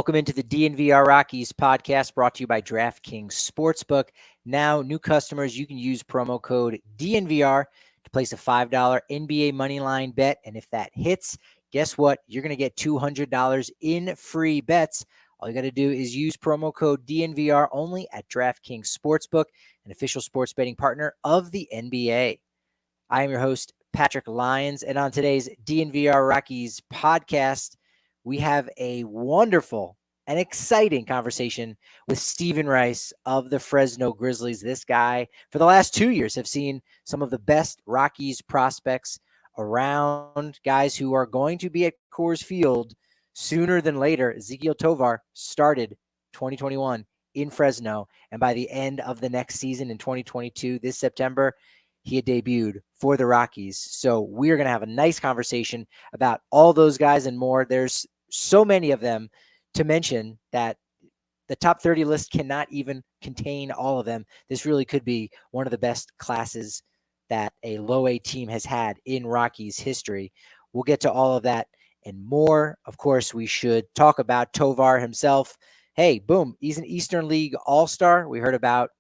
Welcome into the DNVR Rockies podcast brought to you by DraftKings Sportsbook. Now, new customers, you can use promo code DNVR to place a $5 NBA moneyline bet. And if that hits, guess what? You're going to get $200 in free bets. All you got to do is use promo code DNVR only at DraftKings Sportsbook, an official sports betting partner of the NBA. I am your host, Patrick Lyons, and on today's DNVR Rockies podcast, we have a wonderful and exciting conversation with Stephen Rice of the Fresno Grizzlies. This guy, for the last 2 years, have seen some of the best Rockies prospects around, guys who are going to be at Coors Field sooner than later. Ezequiel Tovar started 2021 in Fresno, and by the end of the next season in 2022, this September, he had debuted for the Rockies. So we're going to have a nice conversation about all those guys and more. There's so many of them to mention that the top 30 list cannot even contain all of them. This really could be one of the best classes that a low A team has had in Rockies history. We'll get to all of that and more. Of course, we should talk about Tovar himself. Hey, boom, he's an Eastern League All-Star. We heard about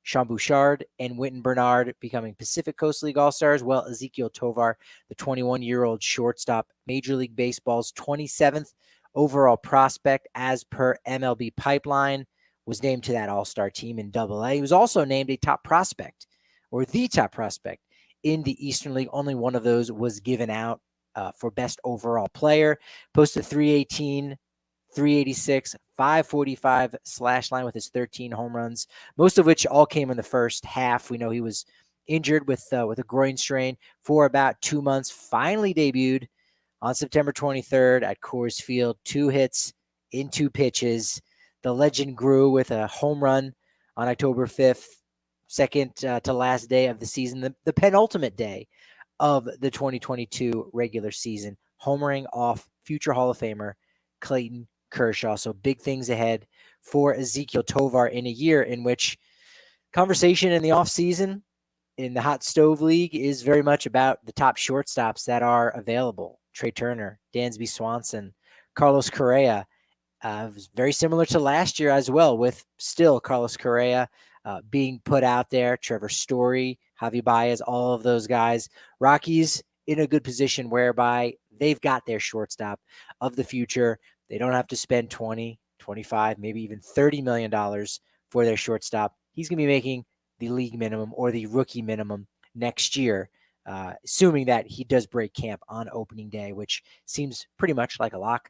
Sean Bouchard and Wynton Bernard becoming Pacific Coast League All-Stars. Well, Ezequiel Tovar, the 21-year-old shortstop, Major League Baseball's 27th overall prospect as per MLB Pipeline, was named to that All-Star team in AA. He was also named a top prospect, or the top prospect, in the Eastern League. Only one of those was given out for best overall player. Posted 318, 386, 545 slash line with his 13 home runs, most of which all came in the first half. We know he was injured with a groin strain for about 2 months. Finally debuted on September 23rd at Coors Field. 2 hits in 2 pitches. The legend grew with a home run on October 5th, second to last day of the season, the penultimate day of the 2022 regular season, homering off future Hall of Famer Clayton Kershaw. So big things ahead for Ezequiel Tovar in a year in which conversation in the offseason in the Hot Stove League is very much about the top shortstops that are available. Trey Turner, Dansby Swanson, Carlos Correa, very similar to last year as well, with still Carlos Correa being put out there, Trevor Story, Javi Baez, all of those guys. Rockies in a good position whereby they've got their shortstop of the future. They don't have to spend 20, 25, maybe even $30 million for their shortstop. He's going to be making the league minimum or the rookie minimum next year, assuming that he does break camp on opening day, which seems pretty much like a lock.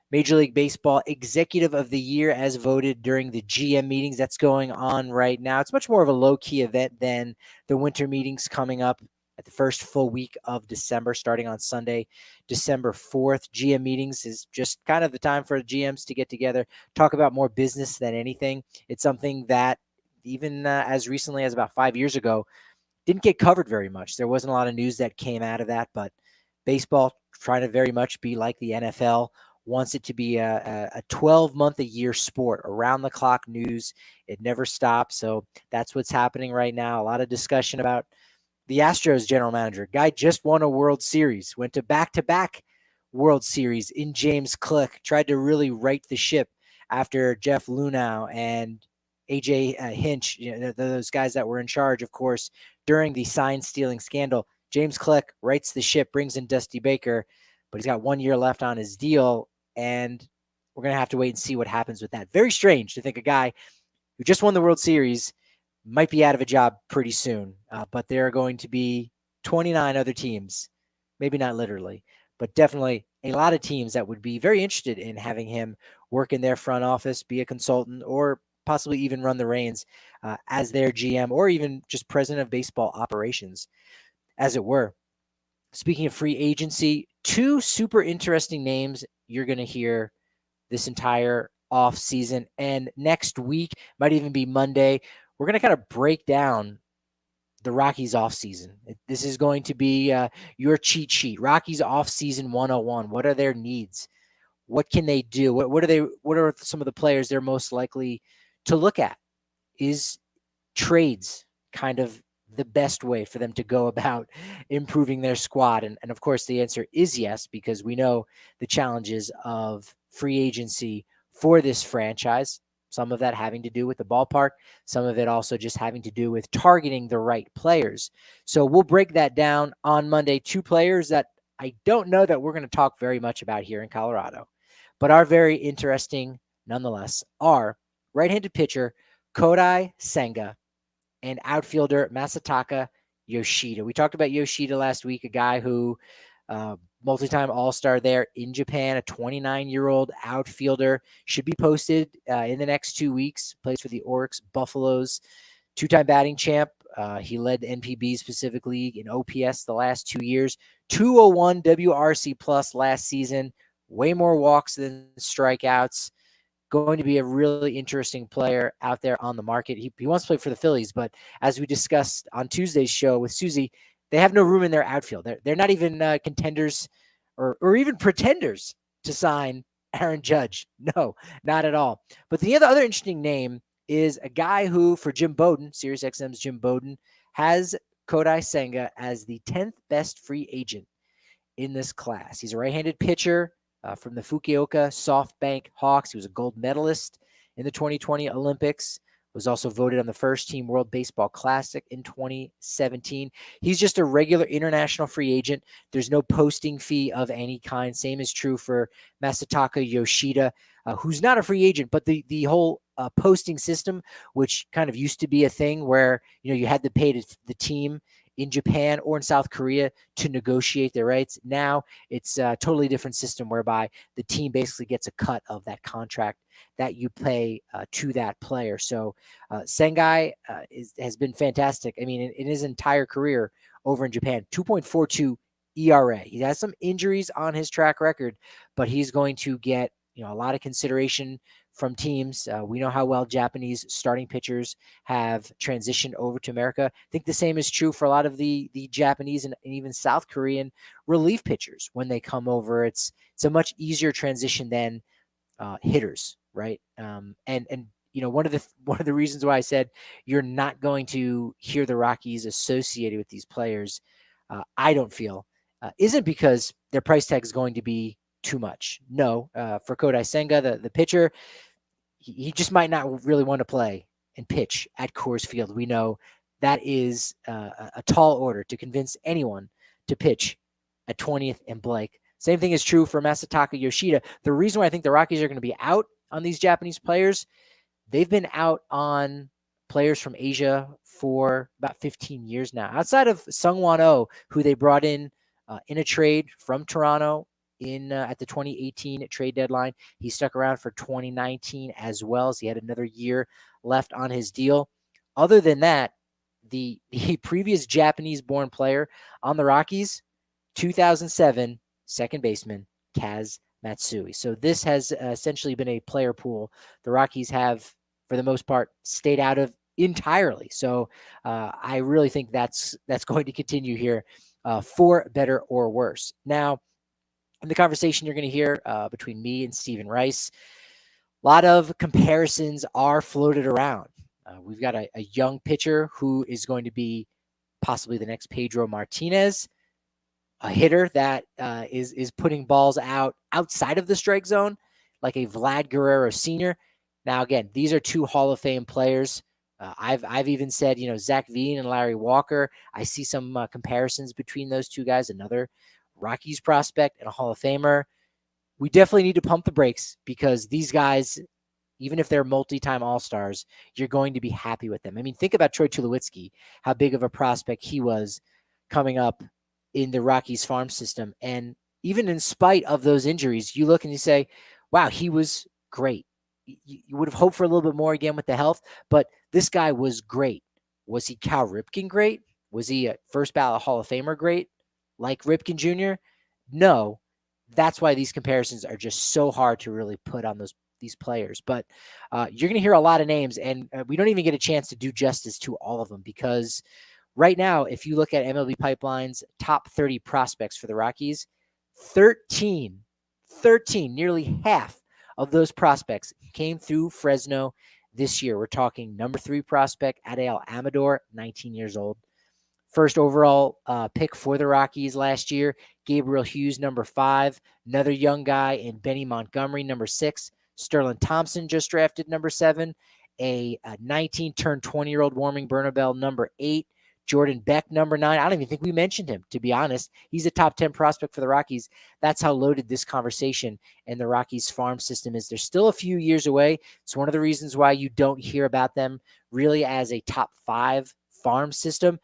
Major League Baseball Executive of the Year as voted during the GM meetings. That's going on right now. It's much more of a low-key event than the winter meetings coming up at the first full week of December, starting on Sunday, December 4th. GM meetings is just kind of the time for GMs to get together, talk about more business than anything. It's something that even as recently as about 5 years ago, didn't get covered very much. There wasn't a lot of news that came out of that, but baseball trying to very much be like the NFL, wants it to be a 12-month-a-year sport, around-the-clock news. It never stops, so that's what's happening right now. A lot of discussion about the Astros general manager. Guy just won a World Series, went to back-to-back World Series in James Click, tried to really right the ship after Jeff Luhnow and A.J. Hinch, those guys that were in charge, of course, during the sign-stealing scandal. James Click rights the ship, brings in Dusty Baker, but he's got 1 year left on his deal, and we're going to have to wait and see what happens with that. Very strange to think a guy who just won the World Series might be out of a job pretty soon, but there are going to be 29 other teams, maybe not literally, but definitely a lot of teams that would be very interested in having him work in their front office, be a consultant, or possibly even run the reins as their GM, or even just president of baseball operations, as it were. Speaking of free agency, 2 super interesting names you're going to hear this entire off season, and next week, might even be Monday, we're going to kind of break down the Rockies offseason. This is going to be your cheat sheet. Rockies offseason 101. What are their needs? What can they do? What are some of the players they're most likely to look at? Is trades kind of the best way for them to go about improving their squad? And of course, the answer is yes, because we know the challenges of free agency for this franchise. Some of that having to do with the ballpark, some of it also just having to do with targeting the right players. So we'll break that down on Monday. 2 players that I don't know that we're going to talk very much about here in Colorado, but are very interesting nonetheless, are right-handed pitcher Kodai Senga and outfielder Masataka Yoshida. We talked about Yoshida last week, a guy who multi-time all-star there in Japan, a 29-year-old outfielder, should be posted in the next 2 weeks, plays for the Oryx Buffaloes, 2-time batting champ. He led the NPB's Pacific League in OPS the last 2 years, 201 WRC plus last season, way more walks than strikeouts. Going to be a really interesting player out there on the market. He wants to play for the Phillies, but as we discussed on Tuesday's show with Susie, they have no room in their outfield. They're not even contenders or even pretenders to sign Aaron Judge. No, not at all. But the other interesting name is a guy who, for Jim Bowden, SiriusXM's Jim Bowden, has Kodai Senga as the 10th best free agent in this class. He's a right-handed pitcher from the Fukuoka SoftBank Hawks. He was a gold medalist in the 2020 Olympics, was also voted on the first team World Baseball Classic in 2017. He's just a regular international free agent. There's no posting fee of any kind. Same is true for Masataka Yoshida, who's not a free agent, but the whole posting system, which kind of used to be a thing where, you had to pay the team in Japan or in South Korea to negotiate their rights. Now it's a totally different system whereby the team basically gets a cut of that contract that you pay to that player. So Sengai has been fantastic. I mean, in his entire career over in Japan, 2.42 ERA. He has some injuries on his track record, but he's going to get a lot of consideration from teams. We know how well Japanese starting pitchers have transitioned over to America. I think the same is true for a lot of the Japanese and even South Korean relief pitchers when they come over. It's a much easier transition than hitters, right? And one of the reasons why I said you're not going to hear the Rockies associated with these players, I don't feel, isn't because their price tag is going to be too much. No, for Kodai Senga, the pitcher, he just might not really want to play and pitch at Coors Field. We know that is a tall order to convince anyone to pitch at 20th and Blake. Same thing is true for Masataka Yoshida. The reason why I think the Rockies are going to be out on these Japanese players, they've been out on players from Asia for about 15 years now. Outside of Sungwon Oh, who they brought in a trade from Toronto at the 2018 trade deadline. He stuck around for 2019 as well, as he had another year left on his deal. Other than that, the previous Japanese-born player on the Rockies, 2007 second baseman Kaz Matsui. So this has essentially been a player pool the Rockies have, for the most part, stayed out of entirely. So I really think that's going to continue here for better or worse. Now, in the conversation you're going to hear between me and Stephen Rice, a lot of comparisons are floated around. We've got a young pitcher who is going to be possibly the next Pedro Martinez, a hitter that is putting balls outside of the strike zone, like a Vlad Guerrero Sr. Now, again, these are 2 Hall of Fame players. I've even said, Zach Veen and Larry Walker. I see some comparisons between those 2 guys. Another Rockies prospect and a Hall of Famer. We definitely need to pump the brakes because these guys, even if they're multi-time All-Stars, you're going to be happy with them. I mean, think about Troy Tulowitzki, how big of a prospect he was coming up in the Rockies farm system. And even in spite of those injuries, you look and you say, wow, he was great. You would have hoped for a little bit more again with the health, but this guy was great. Was he Cal Ripken great? Was he a first ballot Hall of Famer great? Like Ripken Jr.? No. That's why these comparisons are just so hard to really put on these players. But you're going to hear a lot of names, and we don't even get a chance to do justice to all of them because right now, if you look at MLB Pipeline's top 30 prospects for the Rockies, 13, nearly half of those prospects came through Fresno this year. We're talking number 3 prospect, Adael Amador, 19 years old. First overall pick for the Rockies last year, Gabriel Hughes, number 5. Another young guy in Benny Montgomery, number 6. Sterling Thompson just drafted number 7. A 19 turned 20-year-old Warming Bernabel number 8. Jordan Beck, number 9. I don't even think we mentioned him, to be honest. He's a top 10 prospect for the Rockies. That's how loaded this conversation and the Rockies farm system is. They're still a few years away. It's one of the reasons why you don't hear about them really as a top 5 farm system.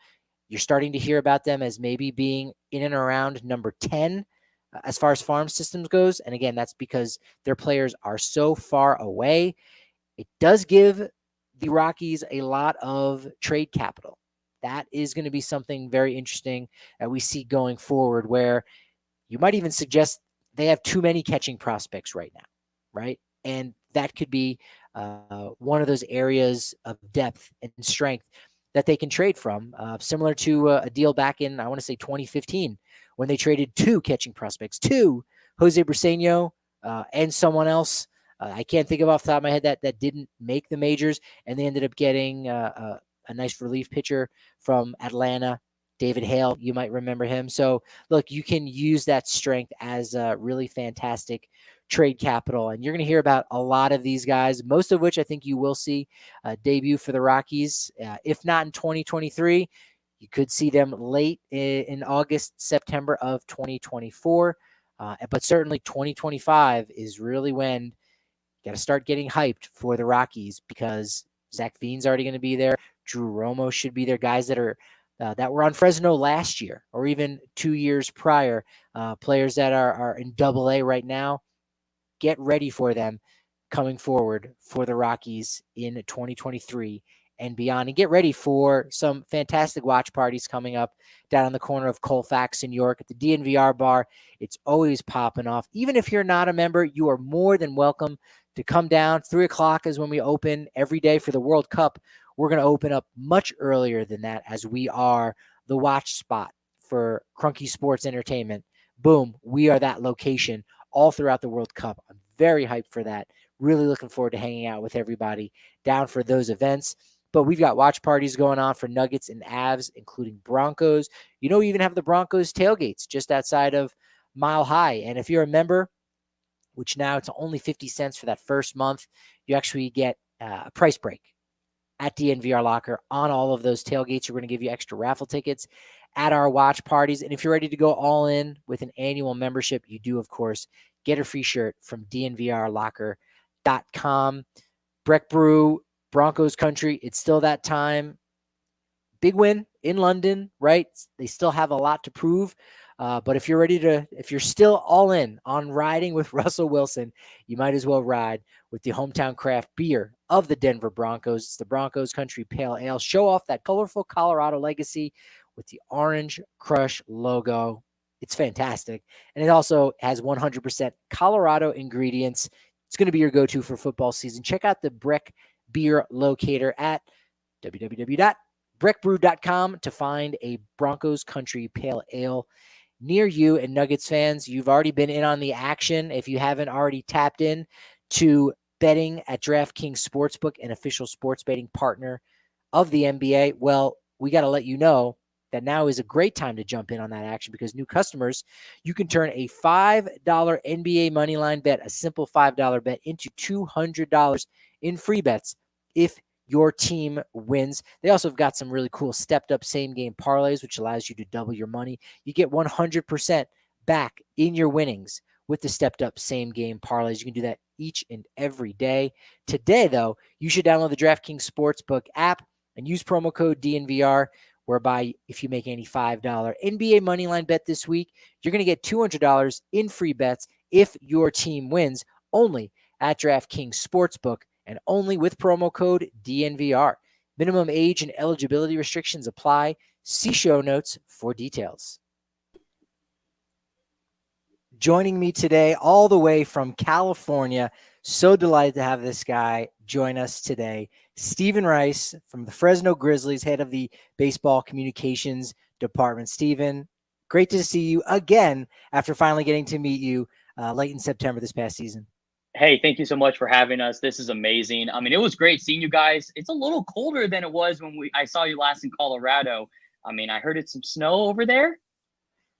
You're starting to hear about them as maybe being in and around number 10 as far as farm systems goes. And again, that's because their players are so far away. It does give the Rockies a lot of trade capital. That is going to be something very interesting that we see going forward, where you might even suggest they have too many catching prospects right now, right? And that could be one of those areas of depth and strength that they can trade from, similar to a deal back in, I want to say 2015, when they traded 2 catching prospects, 2, Jose Briseño and someone else. I can't think of off the top of my head that didn't make the majors, and they ended up getting a nice relief pitcher from Atlanta, David Hale. You might remember him. So, look, you can use that strength as a really fantastic trade capital, and you're going to hear about a lot of these guys, most of which I think you will see debut for the Rockies. If not in 2023, you could see them late in August, September of 2024. But certainly 2025 is really when you got to start getting hyped for the Rockies, because Zach Veen's already going to be there. Drew Romo should be there. Guys that are that were on Fresno last year or even 2 years prior. Players that are in Double-A right now. Get ready for them coming forward for the Rockies in 2023 and beyond. And get ready for some fantastic watch parties coming up down on the corner of Colfax in York at the DNVR bar. It's always popping off. Even if you're not a member, you are more than welcome to come down. 3 o'clock is when we open every day for the World Cup. We're going to open up much earlier than that, as we are the watch spot for Crunky Sports Entertainment. Boom, we are that location all throughout the World Cup. I'm very hyped for that. Really looking forward to hanging out with everybody down for those events. But we've got watch parties going on for Nuggets and Avs, including Broncos. You know, we even have the Broncos tailgates just outside of Mile High. And if you're a member, which now it's only 50 cents for that first month, you actually get a price break at DNVR Locker on all of those tailgates. We're going to give you extra raffle tickets at our watch parties. And if you're ready to go all in with an annual membership, you do, of course, get a free shirt from DNVRlocker.com. Breck Brew, Broncos country. It's still that time. Big win in London, right? They still have a lot to prove. But if you're still all in on riding with Russell Wilson, you might as well ride with the hometown craft beer of the Denver Broncos. It's the Broncos Country Pale Ale. Show off that colorful Colorado legacy with the Orange Crush logo. It's fantastic. And it also has 100% Colorado ingredients. It's going to be your go-to for football season. Check out the Breck Beer Locator at www.breckbrew.com to find a Broncos Country Pale Ale near you. And Nuggets fans, you've already been in on the action. If you haven't already tapped in to betting at DraftKings Sportsbook, an official sports betting partner of the NBA, well, we got to let you know that now is a great time to jump in on that action, because new customers, you can turn a $5 NBA moneyline bet, a simple $5 bet, into $200 in free bets if your team wins. They also have got some really cool stepped up same game parlays, which allows you to double your money. You get 100% back in your winnings with the stepped up same game parlays. You can do that each and every day. Today, though, you should download the DraftKings Sportsbook app and use promo code DNVR, whereby if you make any $5 NBA moneyline bet this week, you're going to get $200 in free bets if your team wins, only at DraftKings Sportsbook and only with promo code DNVR. Minimum age and eligibility restrictions apply. See show notes for details. Joining me today all the way from California, so delighted to have this guy join us today, Stephen Rice from the Fresno Grizzlies, head of the baseball communications department. Stephen, great to see you again after finally getting to meet you late in September this past season. Hey, thank you so much for having us. This is amazing. I mean, it was great seeing you guys. It's a little colder than it was when I saw you last in Colorado. I mean, I heard it's some snow over there.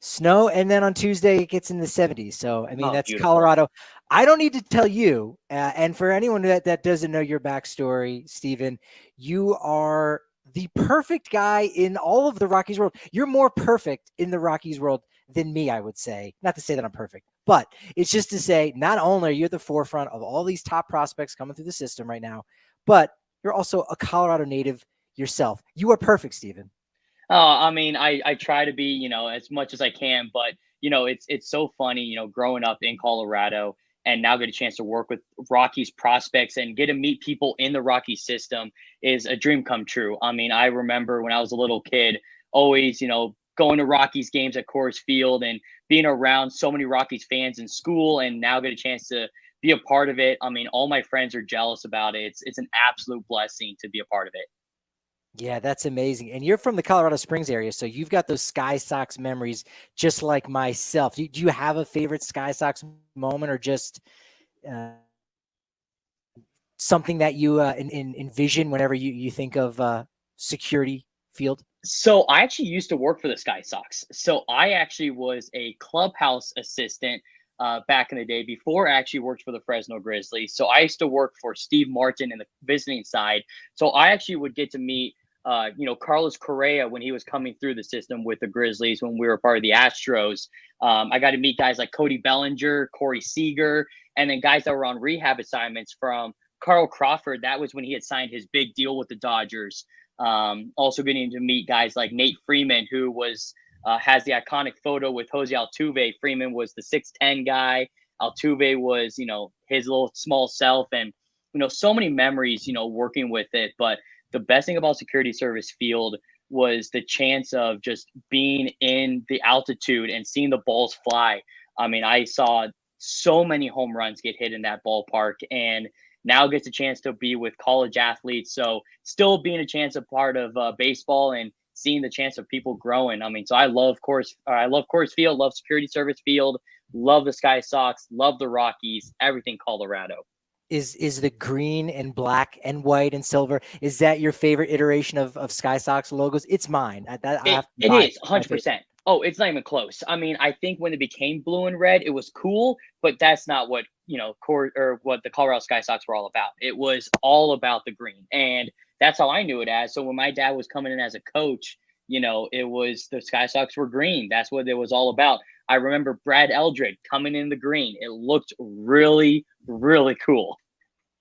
Snow, and then on Tuesday it gets in the 70s. So, I mean, that's beautiful. Colorado. I don't need to tell you, and for anyone that doesn't know your backstory, Steven, you are the perfect guy in all of the Rockies world. You're more perfect in the Rockies world than me, I would say. Not to say that I'm perfect, but it's just to say not only are you at the forefront of all these top prospects coming through the system right now, but you're also a Colorado native yourself. You are perfect, Steven. Oh, I mean, I try to be, as much as I can, but it's so funny, growing up in Colorado and now get a chance to work with Rockies prospects and get to meet people in the Rockies system is a dream come true. I mean, I remember when I was a little kid, always, going to Rockies games at Coors Field and being around so many Rockies fans in school, and now get a chance to be a part of it. I mean, all my friends are jealous about it. It's an absolute blessing to be a part of it. Yeah, that's amazing. And you're from the Colorado Springs area, so you've got those Sky Sox memories just like myself. Do you have a favorite Sky Sox moment, or just uh, something that you envision whenever you think of security field? So I actually used to work for the Sky Sox. So I actually was a clubhouse assistant back in the day before I actually worked for the Fresno Grizzlies. So I used to work for Steve Martin in the visiting side. So I actually would get to meet, Carlos Correa when he was coming through the system with the Grizzlies when we were part of the Astros. I got to meet guys like Cody Bellinger, Corey Seager, and then guys that were on rehab assignments from Carl Crawford. That was when he had signed his big deal with the Dodgers. Also getting to meet guys like Nate Freeman, who was has the iconic photo with Jose Altuve. Freeman was the 6'10" guy. Altuve was, his little small self, and so many memories, working with it. But the best thing about security service field was the chance of just being in the altitude and seeing the balls fly. I mean, I saw so many home runs get hit in that ballpark, and now gets a chance to be with college athletes. So still being a chance of part of baseball and seeing the chance of people growing. I mean, so I love Coors Field, love Security Service Field, love the Sky Sox, love the Rockies, everything Colorado. Is the green and black and white and silver, is that your favorite iteration of Sky Sox logos? It's mine. I It have to it buy it. is My favorite. 100%. Oh, it's not even close. I mean, I think when it became blue and red, it was cool, but that's not what what the Colorado Sky Sox were all about. It was all about the green, and that's how I knew it as. So when my dad was coming in as a coach, it was the Sky Sox were green. That's what it was all about. I remember Brad Eldred coming in the green. It looked really, really cool.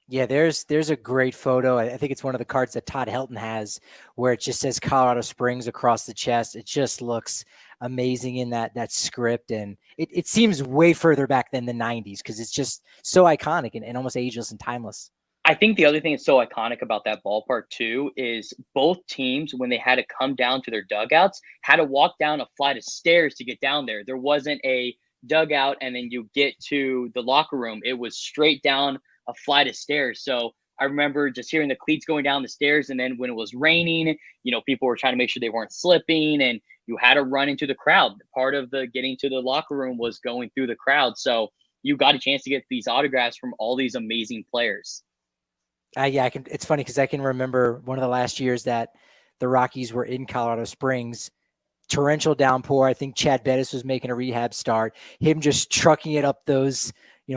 Yeah, there's a great photo. I think it's one of the cards that Todd Helton has, where it just says Colorado Springs across the chest. It just looks amazing in that script, and it seems way further back than the 90s because it's just so iconic and almost ageless and timeless. I think the other thing that's so iconic about that ballpark too is both teams, when they had to come down to their dugouts, had to walk down a flight of stairs to get down there. There wasn't a dugout and then you get to the locker room. It was straight down a flight of stairs. So I remember just hearing the cleats going down the stairs, and then when it was raining, people were trying to make sure they weren't slipping, and you had to run into the crowd. Part of the getting to the locker room was going through the crowd. So you got a chance to get these autographs from all these amazing players. Yeah, I can. It's funny because I can remember one of the last years that the Rockies were in Colorado Springs. Torrential downpour. I think Chad Bettis was making a rehab start. Him just trucking it up those,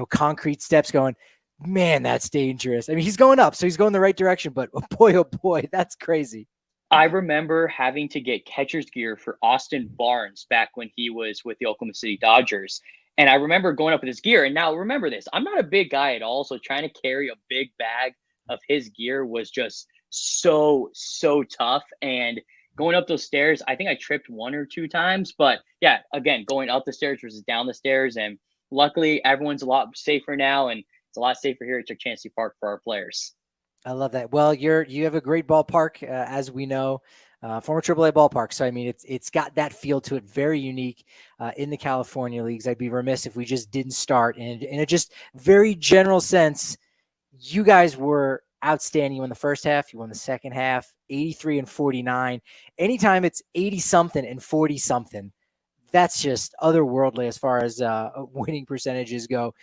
concrete steps, going, man, that's dangerous. I mean, he's going up, so he's going the right direction. But oh boy, that's crazy. I remember having to get catcher's gear for Austin Barnes back when he was with the Oklahoma City Dodgers. And I remember going up with his gear. And now remember this, I'm not a big guy at all. So trying to carry a big bag of his gear was just so, so tough. And going up those stairs, I think I tripped one or two times. But yeah, again, going up the stairs versus down the stairs. And luckily, everyone's a lot safer now. And it's a lot safer here at Chancey Park for our players. I love that. Well, you have a great ballpark, as we know, former AAA ballpark. So I mean, it's got that feel to it, very unique in the California leagues. I'd be remiss if we just didn't start in a just very general sense. You guys were outstanding. You won the first half, you won the second half, 83 and 49. Anytime it's 80 something and 40 something, that's just otherworldly as far as winning percentages go.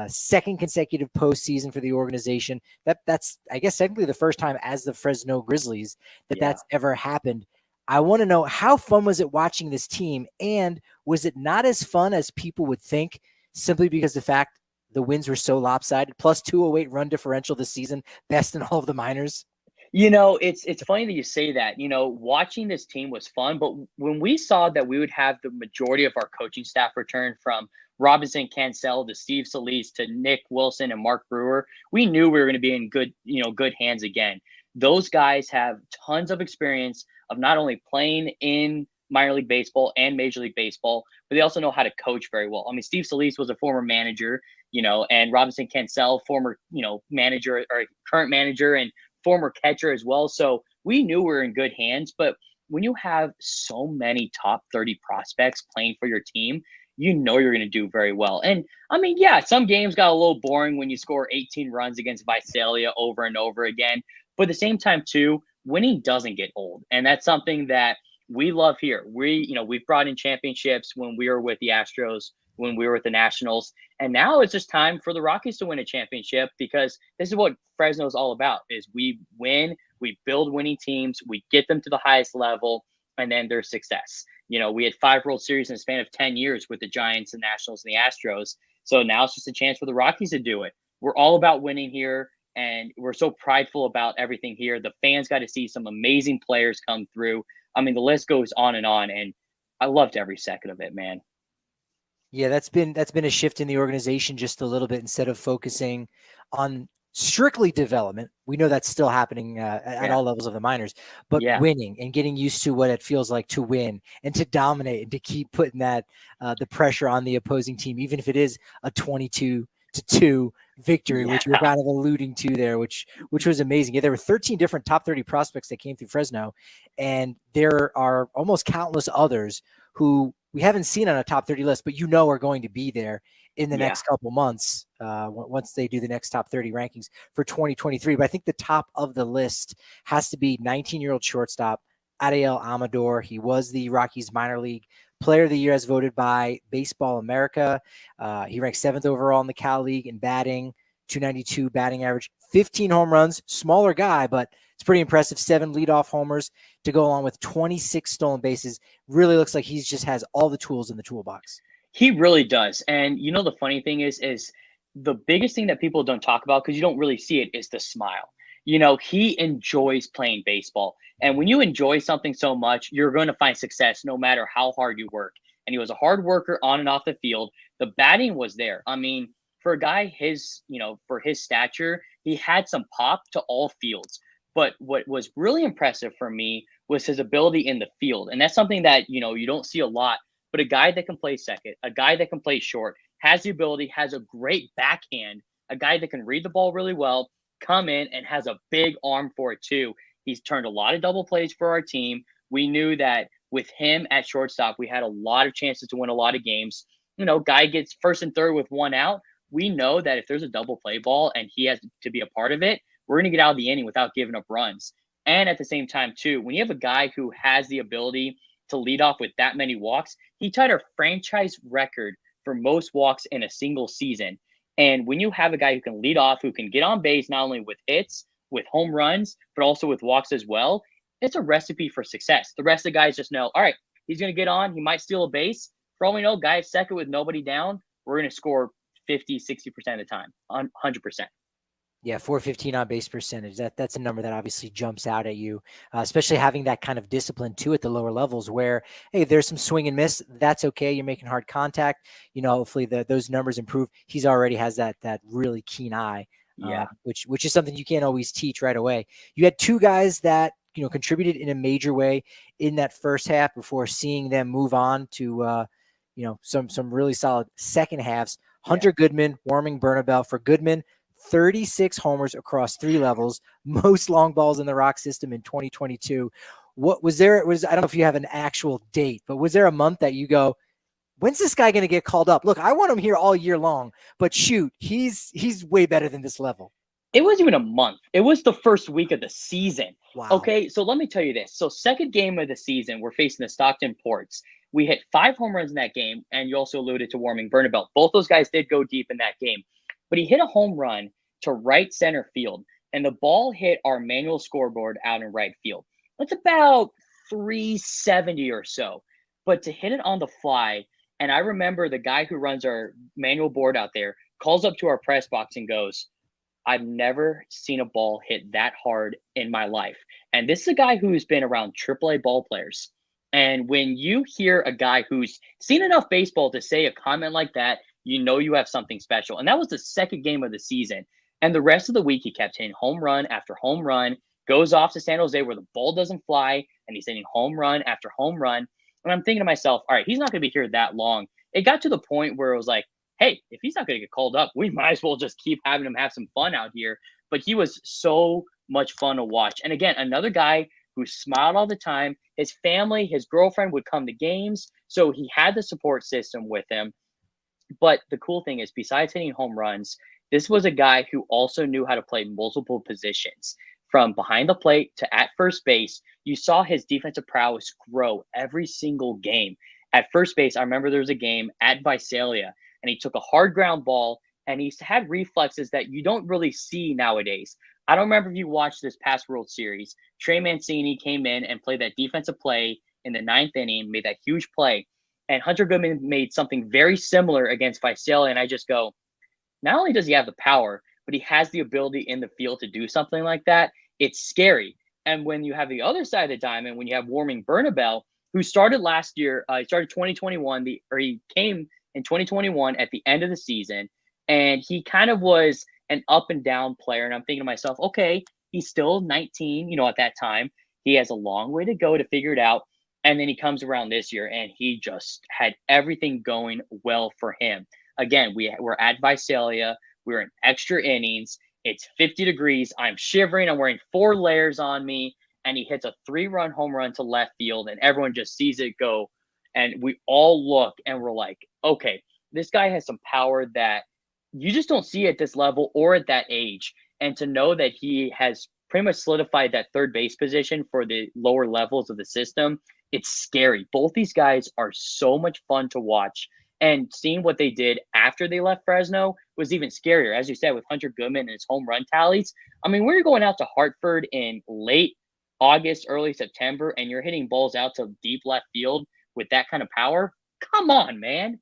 Second consecutive postseason for the organization. That's, I guess, technically the first time as the Fresno Grizzlies that's ever happened. I want to know, how fun was it watching this team, and was it not as fun as people would think, simply because the fact the wins were so lopsided. Plus 208 run differential this season, best in all of the minors. It's funny that you say that. Watching this team was fun, but when we saw that we would have the majority of our coaching staff return, from Robinson Cancel to Steve Solis to Nick Wilson and Mark Brewer, we knew we were going to be in good hands again. Those guys have tons of experience of not only playing in minor league baseball and Major League Baseball, but they also know how to coach very well. I mean, Steve Solis was a former manager, and Robinson Cancel, former, manager or current manager and former catcher as well. So we knew we were in good hands. But when you have so many top 30 prospects playing for your team, you're going to do very well. And I mean, yeah, some games got a little boring when you score 18 runs against Visalia over and over again. But at the same time, too, winning doesn't get old. And that's something that we love here. We've brought in championships when we were with the Astros, when we were with the Nationals. And now it's just time for the Rockies to win a championship, because this is what Fresno is all about: is we win, we build winning teams, we get them to the highest level, and then there's success. We had 5 World Series in a span of 10 years with the Giants, the Nationals, and the Astros. So now it's just a chance for the Rockies to do it. We're all about winning here, and we're so prideful about everything here. The fans got to see some amazing players come through. I mean, the list goes on, and I loved every second of it, man. Yeah, that's been a shift in the organization just a little bit. Instead of focusing on strictly development, we know that's still happening at all levels of the minors, but winning and getting used to what it feels like to win and to dominate and to keep putting that the pressure on the opposing team, even if it is a 22-2 victory, which we're kind of alluding to there, which was amazing. Yeah, there were 13 different top 30 prospects that came through Fresno, and there are almost countless others who we haven't seen on a top 30 list, but are going to be there in the next couple months once they do the next top 30 rankings for 2023. But I think the top of the list has to be 19-year-old shortstop Adael Amador. He was the Rockies minor league player of the year as voted by Baseball America. He ranked 7th overall in the Cal League in batting, 292 batting average, 15 home runs, smaller guy, but it's pretty impressive. 7 leadoff homers to go along with 26 stolen bases. Really looks like he just has all the tools in the toolbox. He really does. And the funny thing is the biggest thing that people don't talk about, because you don't really see it, is the smile. He enjoys playing baseball. And when you enjoy something so much, you're going to find success no matter how hard you work. And he was a hard worker on and off the field. The batting was there. I mean, for a guy for his stature, he had some pop to all fields. But what was really impressive for me was his ability in the field. And that's something that, you don't see a lot. But a guy that can play second, a guy that can play short, has the ability, has a great backhand, a guy that can read the ball really well, come in and has a big arm for it too. He's turned a lot of double plays for our team. We knew that with him at shortstop, we had a lot of chances to win a lot of games. Guy gets first and third with 1 out. We know that if there's a double play ball and he has to be a part of it, we're going to get out of the inning without giving up runs. And at the same time, too, when you have a guy who has the ability to lead off with that many walks, he tied our franchise record for most walks in a single season. And when you have a guy who can lead off, who can get on base, not only with hits, with home runs, but also with walks as well, it's a recipe for success. The rest of the guys just know, all right, he's going to get on. He might steal a base. For all we know, guy second with nobody down, we're going to score 50, 60% of the time, 100%. Yeah, 415 on base percentage. That's a number that obviously jumps out at you, especially having that kind of discipline too at the lower levels where, hey, there's some swing and miss. That's okay. You're making hard contact. Hopefully those numbers improve. He's already has that really keen eye, which is something you can't always teach right away. You had 2 guys that contributed in a major way in that first half before seeing them move on to some really solid second halves. Hunter Goodman warming Bernabel. For Goodman, 36 homers across 3 levels, most long balls in the Rock system in 2022. What was there? I don't know if you have an actual date, but was there a month that you go, when's this guy going to get called up? Look, I want him here all year long, but shoot, he's way better than this level. It wasn't even a month. It was the first week of the season. Wow. Okay, so let me tell you this. So second game of the season, we're facing the Stockton Ports. We hit 5 home runs in that game, and you also alluded to warming Bernabel. Both those guys did go deep in that game. But he hit a home run to right center field, and the ball hit our manual scoreboard out in right field. That's about 370 or so. But to hit it on the fly, and I remember the guy who runs our manual board out there calls up to our press box and goes, I've never seen a ball hit that hard in my life. And this is a guy who's been around AAA ball players. And when you hear a guy who's seen enough baseball to say a comment like that, you know you have something special. And that was the second game of the season. And the rest of the week, he kept hitting home run after home run, goes off to San Jose where the ball doesn't fly, and he's hitting home run after home run. And I'm thinking to myself, all right, he's not going to be here that long. It got to the point where it was like, hey, if he's not going to get called up, we might as well just keep having him have some fun out here. But he was so much fun to watch. And again, another guy who smiled all the time. His family, his girlfriend would come to games. So he had the support system with him. But the cool thing is, besides hitting home runs, this was a guy who also knew how to play multiple positions. From behind the plate to at first base, you saw his defensive prowess grow every single game. At first base, I remember there was a game at Visalia, and he took a hard ground ball, and he had reflexes that you don't really see nowadays. I don't remember if you watched this past World Series. Trey Mancini came in and played that defensive play in the ninth inning, made that huge play. And Hunter Goodman made something very similar against Visalia, and I just go, not only does he have the power, but he has the ability in the field to do something like that. It's scary. And when you have the other side of the diamond, when you have Warming Bernabel, who started last year, he started 2021, he came in 2021 at the end of the season, and he kind of was an up and down player. And I'm thinking to myself, okay, he's still 19, at that time. He has a long way to go to figure it out. And then he comes around this year, and he just had everything going well for him. Again, we're at Visalia. We're in extra innings. It's 50 degrees. I'm shivering. I'm wearing 4 layers on me. And he hits a 3-run home run to left field, and everyone just sees it go. And we all look, and we're like, okay, this guy has some power that you just don't see at this level or at that age. And to know that he has pretty much solidified that third base position for the lower levels of the system, it's scary. Both these guys are so much fun to watch. And seeing what they did after they left Fresno was even scarier. As you said, with Hunter Goodman and his home run tallies. I mean, we're going out to Hartford in late August, early September, and you're hitting balls out to deep left field with that kind of power. Come on, man.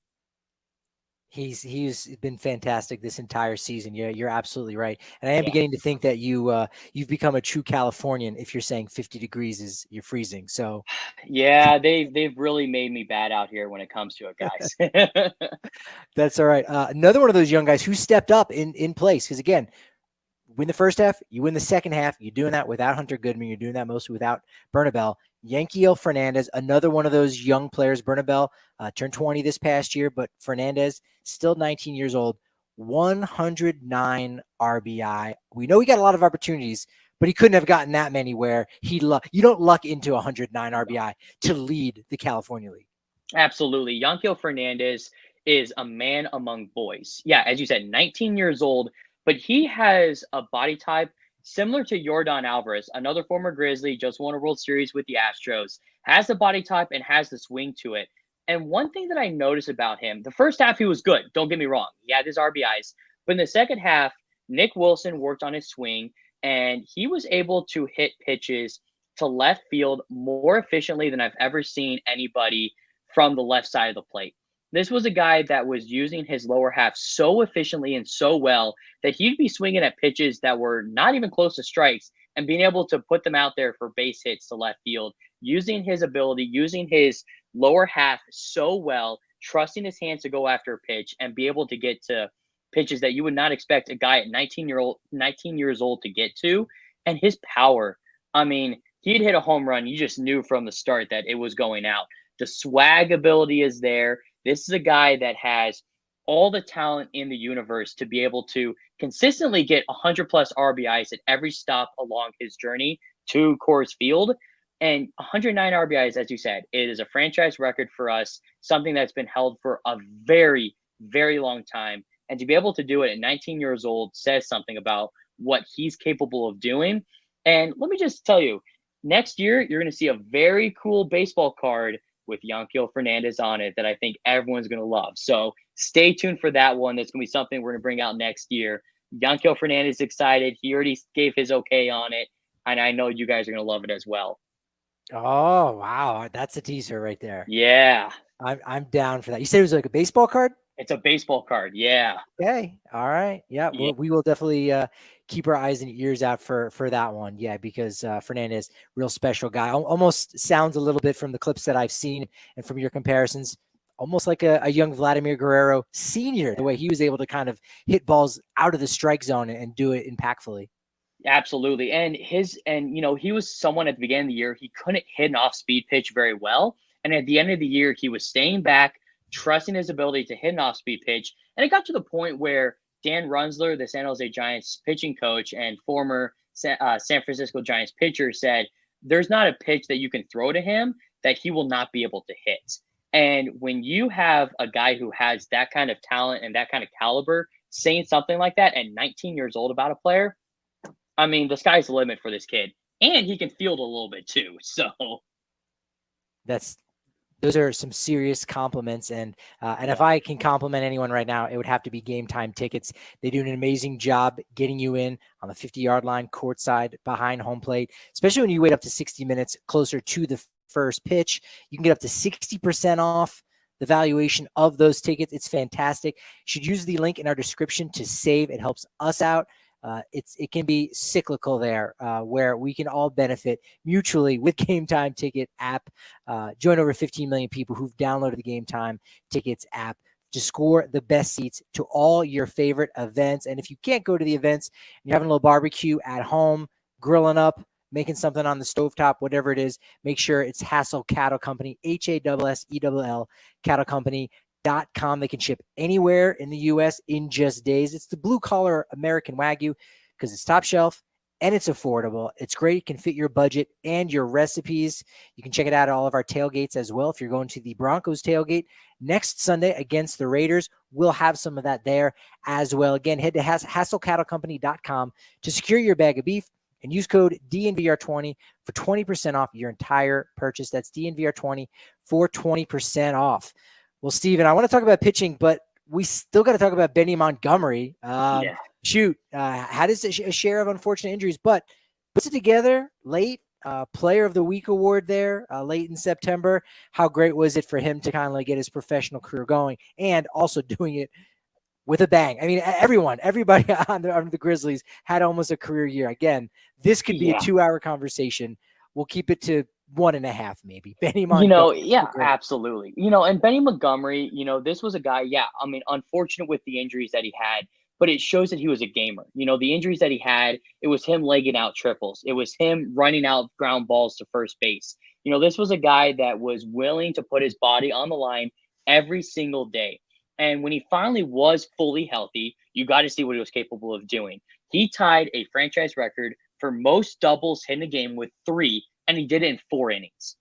He's been fantastic this entire season. Yeah, you're absolutely right. And I am beginning to think that you've become a true Californian if you're saying 50 degrees you're freezing. So yeah, they've really made me bad out here when it comes to it, guys. That's all right. Another one of those young guys who stepped up in place, because again, win the first half, you win the second half. You're doing that without Hunter Goodman. You're doing that mostly without Bernabel. Yanquiel Fernández, another one of those young players. Bernabel turned 20 this past year, but Fernández, still 19 years old, 109 RBI. We know he got a lot of opportunities, but he couldn't have gotten that many where you don't luck into 109 RBI to lead the California League. Absolutely. Yanquiel Fernández is a man among boys. Yeah, as you said, 19 years old, but he has a body type similar to Yordan Alvarez, another former Grizzly, just won a World Series with the Astros, has the body type and has the swing to it. And one thing that I noticed about him, the first half he was good. Don't get me wrong. He had his RBIs. But in the second half, Nick Wilson worked on his swing, and he was able to hit pitches to left field more efficiently than I've ever seen anybody from the left side of the plate. This was a guy that was using his lower half so efficiently and so well that he'd be swinging at pitches that were not even close to strikes and being able to put them out there for base hits to left field, using his ability, using his lower half so well, trusting his hands to go after a pitch and be able to get to pitches that you would not expect a guy at 19 years old to get to. And his power, I mean, he'd hit a home run. You just knew from the start that it was going out. The swag ability is there. This is a guy that has all the talent in the universe to be able to consistently get 100 plus RBIs at every stop along his journey to Coors Field. And 109 RBIs, as you said, it is a franchise record for us, something that's been held for a very, very long time. And to be able to do it at 19 years old says something about what he's capable of doing. And let me just tell you, next year, you're going to see a very cool baseball card with Yanquiel Fernández on it that I think everyone's going to love. So stay tuned for that one. That's going to be something we're going to bring out next year. Yanquiel Fernández is excited. He already gave his okay on it, and I know you guys are going to love it as well. Oh, wow. That's a teaser right there. Yeah. I'm down for that. You said it was like a baseball card? It's a baseball card. Yeah. Okay. All right. Yeah. Yeah. We will definitely keep our eyes and ears out for that one. Yeah, because Fernandez, real special guy. Almost sounds a little bit from the clips that I've seen and from your comparisons, almost like a young Vladimir Guerrero Sr. The way he was able to kind of hit balls out of the strike zone and do it impactfully. Absolutely. And he was someone at the beginning of the year, he couldn't hit an off speed pitch very well. And at the end of the year, he was staying back, trusting his ability to hit an off speed pitch. And it got to the point where Dan Runsler, the San Jose Giants pitching coach and former San Francisco Giants pitcher, said, there's not a pitch that you can throw to him that he will not be able to hit. And when you have a guy who has that kind of talent and that kind of caliber saying something like that at 19 years old about a player, I mean, the sky's the limit for this kid, and he can field a little bit too. So those are some serious compliments. And if I can compliment anyone right now, it would have to be Game Time Tickets. They do an amazing job getting you in on the 50-yard line, courtside, behind home plate, especially when you wait up to 60 minutes closer to the first pitch. You can get up to 60% off the valuation of those tickets. It's fantastic. You should use the link in our description to save. It helps us out. It can be cyclical there, where we can all benefit mutually with Game Time Ticket app. Join over 15 million people who've downloaded the Game Time Tickets app to score the best seats to all your favorite events. And if you can't go to the events, you're having a little barbecue at home, grilling up, making something on the stovetop, whatever it is, make sure it's Hassel Cattle Company, HASSELL Cattle Company. .com. They can ship anywhere in the U.S. in just days. It's the blue-collar American Wagyu because it's top shelf and it's affordable. It's great. It can fit your budget and your recipes. You can check it out at all of our tailgates as well. If you're going to the Broncos tailgate next Sunday against the Raiders, we'll have some of that there as well. Again, head to HassleCattleCompany.com to secure your bag of beef and use code DNVR20 for 20% off your entire purchase. That's DNVR20 for 20% off. Well, Steven, I want to talk about pitching, but we still got to talk about Benny Montgomery. Had a share of unfortunate injuries, but puts it together late. Player of the Week award there late in September. How great was it for him to kind of get his professional career going and also doing it with a bang? I mean, everybody on the Grizzlies had almost a career year. Again, this could be a 2-hour conversation. We'll keep it to 1.5, maybe. Benny Montgomery. Absolutely. And Benny Montgomery, this was a guy, I mean, unfortunate with the injuries that he had, but it shows that he was a gamer. The injuries that he had, it was him legging out triples. It was him running out ground balls to first base. This was a guy that was willing to put his body on the line every single day. And when he finally was fully healthy, you got to see what he was capable of doing. He tied a franchise record for most doubles hit in a game with 3, and he did it in 4 innings.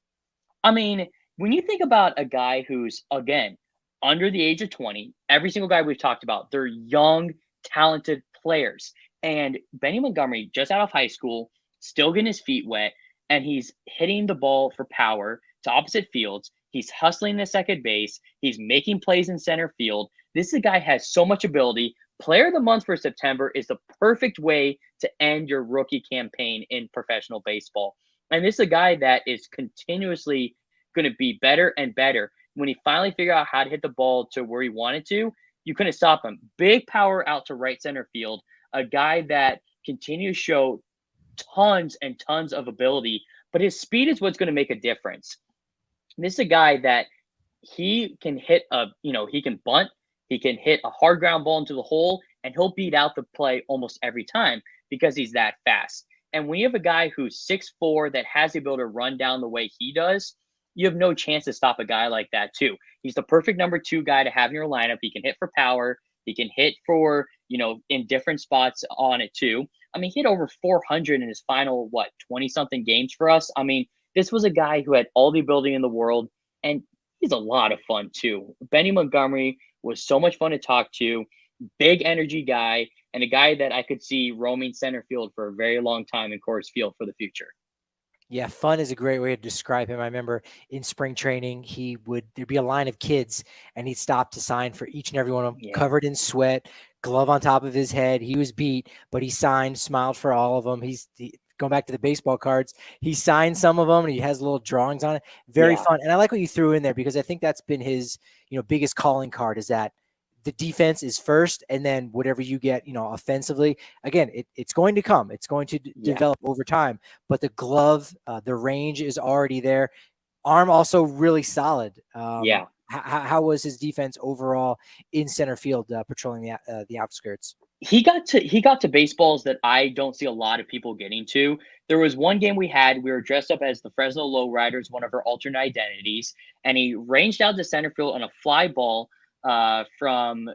I mean, when you think about a guy who's, again, under the age of 20, every single guy we've talked about, they're young, talented players. And Benny Montgomery, just out of high school, still getting his feet wet, and he's hitting the ball for power to opposite fields. He's hustling the second base. He's making plays in center field. This guy has so much ability. Player of the month for September is the perfect way to end your rookie campaign in professional baseball. And this is a guy that is continuously going to be better and better. When he finally figured out how to hit the ball to where he wanted to, you couldn't stop him. Big power out to right center field. A guy that continues to show tons and tons of ability, but his speed is what's going to make a difference. This is a guy that he can hit he can bunt, he can hit a hard ground ball into the hole, and he'll beat out the play almost every time because he's that fast. And when you have a guy who's 6'4" that has the ability to run down the way he does, you have no chance to stop a guy like that too. He's the perfect number 2 guy to have in your lineup. He can hit for power. He can hit for, in different spots on it too. I mean, he hit over 400 in his final, 20-something games for us. I mean, this was a guy who had all the ability in the world, and he's a lot of fun too. Benny Montgomery was so much fun to talk to. Big energy guy, and a guy that I could see roaming center field for a very long time in Coors Field for the future. Yeah, fun is a great way to describe him. I remember in spring training, there'd be a line of kids, and he'd stop to sign for each and every one of them, covered in sweat, glove on top of his head. He was beat, but he signed, smiled for all of them. Going back to the baseball cards, he signed some of them, and he has little drawings on it. Very fun. And I like what you threw in there because I think that's been his, biggest calling card is that the defense is first, and then whatever you get, offensively, again, it's going to come. It's going to develop over time. But the glove, the range is already there. Arm also really solid. How was his defense overall in center field, patrolling the outskirts? He got to baseballs that I don't see a lot of people getting to. There was one game we were dressed up as the Fresno Lowriders, one of our alternate identities, and he ranged out to center field on a fly ball from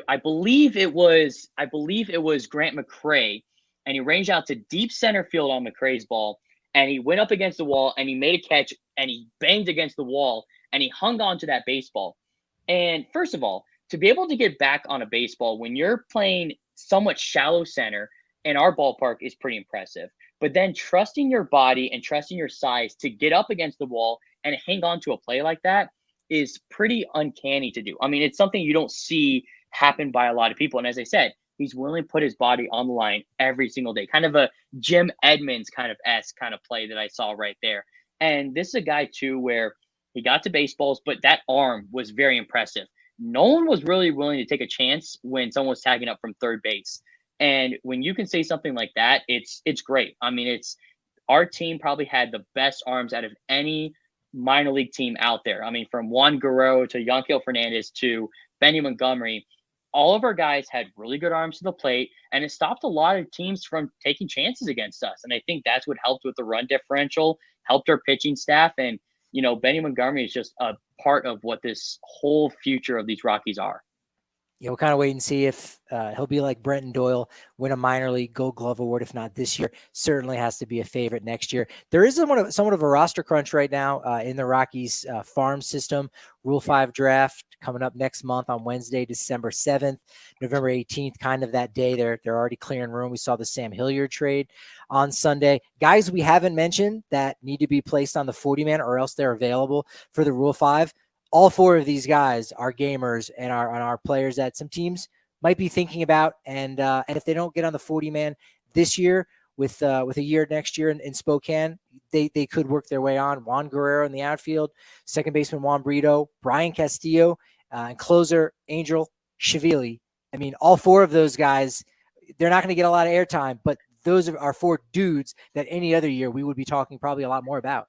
I believe it was Grant McCray, and he ranged out to deep center field on McCray's ball, and he went up against the wall and he made a catch and he banged against the wall and he hung on to that baseball. And first of all, to be able to get back on a baseball when you're playing somewhat shallow center in our ballpark is pretty impressive. But then trusting your body and trusting your size to get up against the wall and hang on to a play like that is pretty uncanny to do. I mean, it's something you don't see happen by a lot of people. And as I said, he's willing to put his body on the line every single day. Kind of a Jim Edmonds kind of play that I saw right there. And this is a guy too where he got to baseballs, but that arm was very impressive. No one was really willing to take a chance when someone was tagging up from third base. And when you can say something like that, it's great. I mean, our team probably had the best arms out of any minor league team out there. I mean, from Juan Guerrero to Yanquiel Fernández to Benny Montgomery, all of our guys had really good arms to the plate, and it stopped a lot of teams from taking chances against us. And I think that's what helped with the run differential, helped our pitching staff. And, Benny Montgomery is just a part of what this whole future of these Rockies are. We'll kind of wait and see if he'll be like Brenton Doyle, win a minor league Gold Glove award. If not this year, certainly has to be a favorite next year. There is somewhat of a roster crunch right now in the Rockies farm system. Rule 5 draft coming up next month on Wednesday, December 7th, November 18th, kind of that day. They're already clearing room. We saw the Sam Hilliard trade on Sunday. Guys we haven't mentioned that need to be placed on the 40-man or else they're available for the Rule 5. All 4 of these guys are gamers and are players that some teams might be thinking about. And if they don't get on the 40-man this year with a year next year in Spokane, they could work their way on. Juan Guerrero in the outfield, second baseman Juan Brito, Brian Castillo, and closer Angel Shavili. I mean, all 4 of those guys, they're not going to get a lot of airtime, but those are 4 dudes that any other year we would be talking probably a lot more about.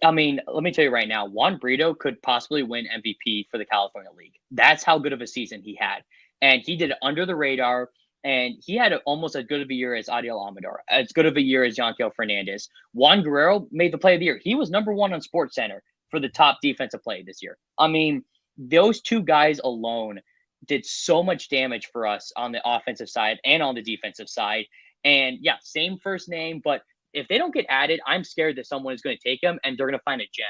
Let me tell you right now, Juan Brito could possibly win MVP for the California League. That's how good of a season he had. And he did it under the radar, and he had almost as good of a year as Adael Amador, as good of a year as Yanquiel Fernández. Juan Guerrero made the play of the year. He was number 1 on SportsCenter for the top defensive play this year. I mean, those 2 guys alone did so much damage for us on the offensive side and on the defensive side. And yeah, same first name, but if they don't get added, I'm scared that someone is going to take them and they're going to find a gem,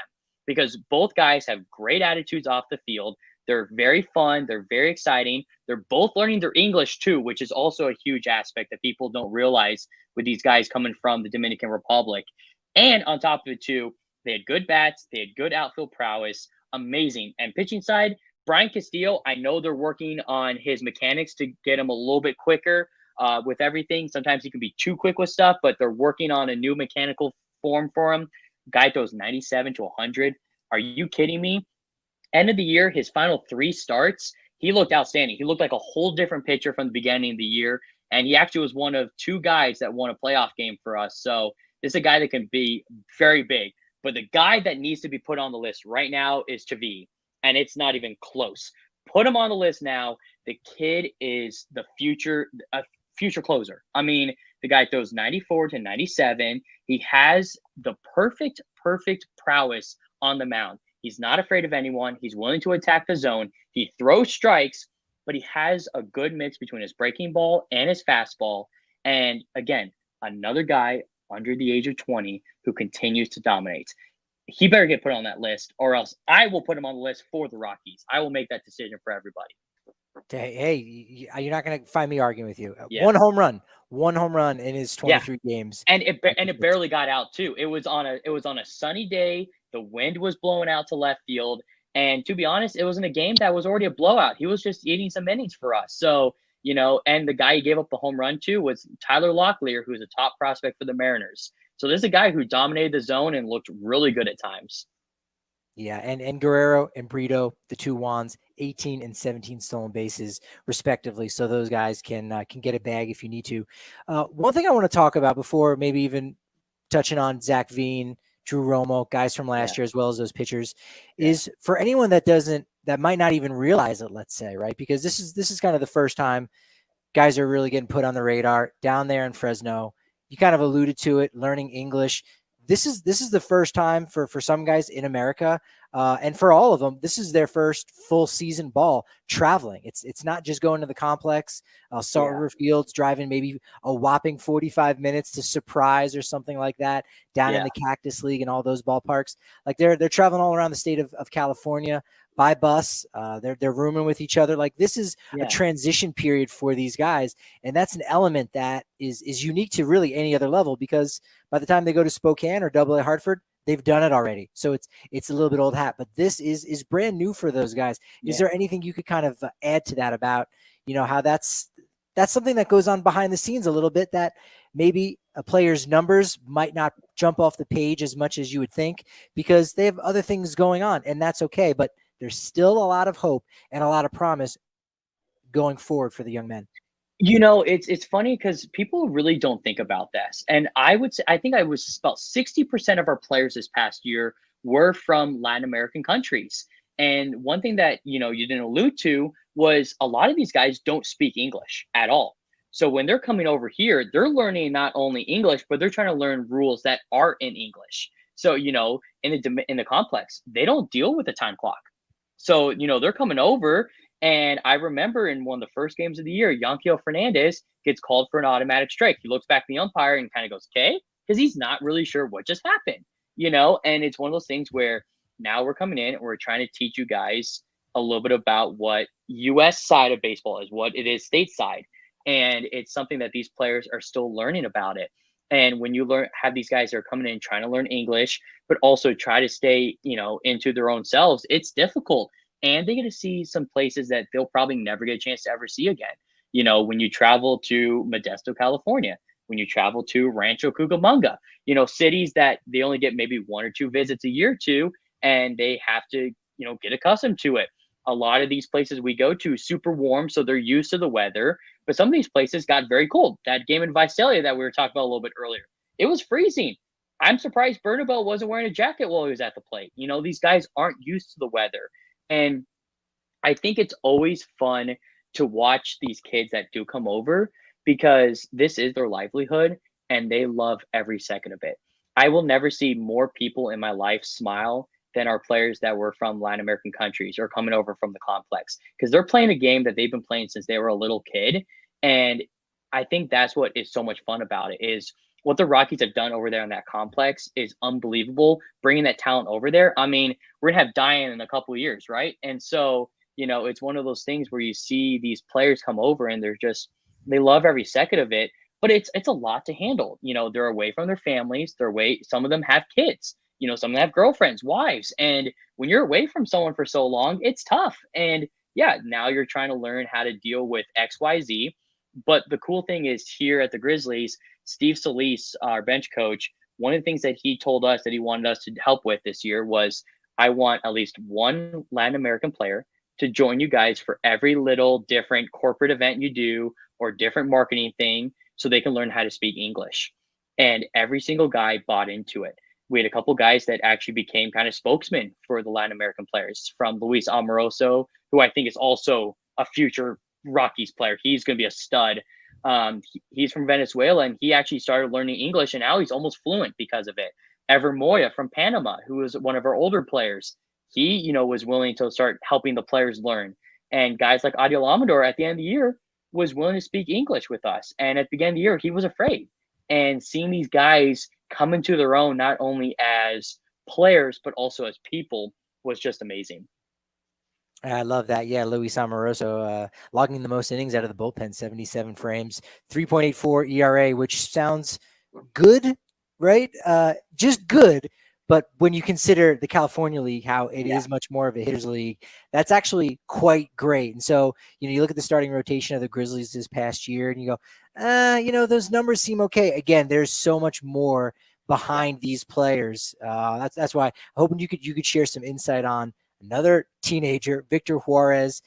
because both guys have great attitudes off the field. They're very fun. They're very exciting. They're both learning their English too, which is also a huge aspect that people don't realize with these guys coming from the Dominican Republic. And on top of it too, they had good bats. They had good outfield prowess. Amazing. And pitching side, Brian Castillo, I know they're working on his mechanics to get him a little bit quicker. With everything. Sometimes he can be too quick with stuff, but they're working on a new mechanical form for him. Guy throws 97 to 100. Are you kidding me? End of the year, his final 3 starts, he looked outstanding. He looked like a whole different pitcher from the beginning of the year, and he actually was one of 2 guys that won a playoff game for us. So this is a guy that can be very big. But the guy that needs to be put on the list right now is Chavi, and it's not even close. Put him on the list now. The kid is the future closer. I mean, the guy throws 94 to 97. He has the perfect prowess on the mound. He's not afraid of anyone. He's willing to attack the zone. He throws strikes, but he has a good mix between his breaking ball and his fastball. And again, another guy under the age of 20 who continues to dominate. He better get put on that list, or else I will put him on the list for the Rockies. I will make that decision for everybody. Hey, you're not going to find me arguing with you. Yeah. One home run in his 23 games, and it barely got out too. It was on a sunny day. The wind was blowing out to left field, and to be honest, it was in a game that was already a blowout. He was just eating some innings for us. So and the guy he gave up the home run to was Tyler Locklear, who's a top prospect for the Mariners. So this is a guy who dominated the zone and looked really good at times. Yeah, and Guerrero and Brito, the two Wands, 18 and 17 stolen bases respectively. So those guys can get a bag if you need to. One thing I want to talk about before maybe even touching on Zach Veen, Drew Romo, guys from last year, as well as those pitchers, is for anyone that might not even realize it, let's say, right? Because this is kind of the first time guys are really getting put on the radar down there in Fresno. You kind of alluded to it, learning English. This is the first time for some guys in America, and for all of them, this is their first full season ball traveling. It's not just going to the complex, Salt River Fields, driving maybe a whopping 45 minutes to Surprise or something like that down in the Cactus League and all those ballparks. Like they're traveling all around the state of California by bus. They're rooming with each other. Like this is a transition period for these guys. And that's an element that is unique to really any other level, because by the time they go to Spokane or AA Hartford, they've done it already. So it's a little bit old hat, but this is brand new for those guys. Is there anything you could kind of add to that about, how that's something that goes on behind the scenes a little bit, that maybe a player's numbers might not jump off the page as much as you would think because they have other things going on, and that's okay. But there's still a lot of hope and a lot of promise going forward for the young men. It's funny because people really don't think about this. And I think I was about 60% of our players this past year were from Latin American countries. And one thing that, you didn't allude to was a lot of these guys don't speak English at all. So when they're coming over here, they're learning not only English, but they're trying to learn rules that are in English. So, in the complex, they don't deal with the time clock. So, they're coming over. And I remember in one of the first games of the year, Yanquiel Fernández gets called for an automatic strike. He looks back at the umpire and kind of goes, okay, because he's not really sure what just happened, and it's one of those things where now we're coming in and we're trying to teach you guys a little bit about what U.S. side of baseball is, what it is stateside. And it's something that these players are still learning about it. And when you have these guys that are coming in trying to learn English, but also try to stay, into their own selves, it's difficult. And they get to see some places that they'll probably never get a chance to ever see again. When you travel to Modesto, California, when you travel to Rancho Cucamonga, cities that they only get maybe 1 or 2 visits a year to, and they have to, get accustomed to it. A lot of these places we go to super warm, so they're used to the weather. But some of these places got very cold. That game in Visalia that we were talking about a little bit earlier, it was freezing. I'm surprised Bernabel wasn't wearing a jacket while he was at the plate. These guys aren't used to the weather. And I think it's always fun to watch these kids that do come over because this is their livelihood and they love every second of it. I will never see more people in my life smile than our players that were from Latin American countries or coming over from the complex, because they're playing a game that they've been playing since they were a little kid. And I think that's what is so much fun about it, is what the Rockies have done over there in that complex is unbelievable. Bringing that talent over there. I mean, we're going to have Diane in a couple of years, right? And so, it's one of those things where you see these players come over and they love every second of it, but it's a lot to handle. They're away from their families. Some of them have kids, some of them have girlfriends, wives. And when you're away from someone for so long, it's tough. And now you're trying to learn how to deal with XYZ. But the cool thing is here at the Grizzlies, Steve Solis, our bench coach, one of the things that he told us that he wanted us to help with this year was, I want at least one Latin American player to join you guys for every little different corporate event you do or different marketing thing so they can learn how to speak English. And every single guy bought into it. We had a couple guys that actually became kind of spokesmen for the Latin American players, from Luis Amoroso, who I think is also a future Rockies player. He's going to be a stud. He's from Venezuela, and he actually started learning English, and now he's almost fluent because of it. Ever Moya from Panama, who was one of our older players, he, was willing to start helping the players learn. And guys like Adael Amador at the end of the year was willing to speak English with us. And at the beginning of the year, he was afraid. And seeing these guys come into their own, not only as players, but also as people, was just amazing. I love that. Yeah, Luis Amoroso logging the most innings out of the bullpen, 77 frames, 3.84 ERA, which sounds good, right? Just good. But when you consider the California League, how it is much more of a hitters league, that's actually quite great. And so, you look at the starting rotation of the Grizzlies this past year and you go, those numbers seem okay. Again, there's so much more behind these players. That's why I'm hoping you could share some insight on another teenager, Victor Juarez,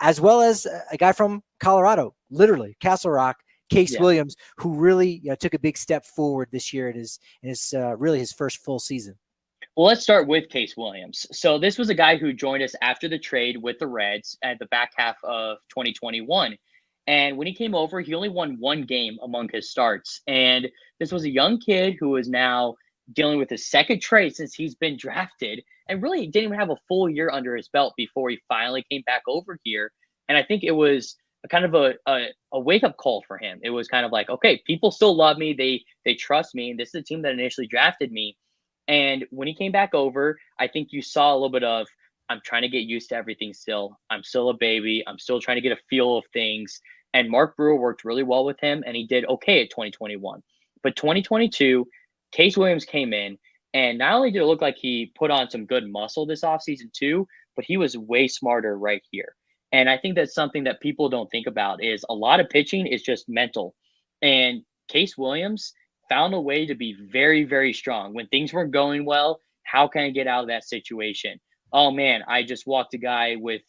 as well as a guy from Colorado, literally Castle Rock, Case Williams, who really took a big step forward this year in his really his first full season. Well, let's start with Case Williams. So this was a guy who joined us after the trade with the Reds at the back half of 2021. And when he came over, he only won one game among his starts. And this was a young kid who is now dealing with his second trade since he's been drafted, and really didn't even have a full year under his belt before he finally came back over here. And I think it was a kind of a wake-up call for him. It was kind of like, okay, people still love me. They trust me. And this is the team that initially drafted me. And when he came back over, I think you saw a little bit of, I'm trying to get used to everything still. I'm still a baby. I'm still trying to get a feel of things. And Mark Brewer worked really well with him, and he did okay at 2021. But 2022, Case Williams came in, and not only did it look like he put on some good muscle this offseason too, but he was way smarter right here. And I think that's something that people don't think about is a lot of pitching is just mental. And Case Williams found a way to be very, very strong. When things weren't going well, how can I get out of that situation? Oh, man, I just walked a guy with,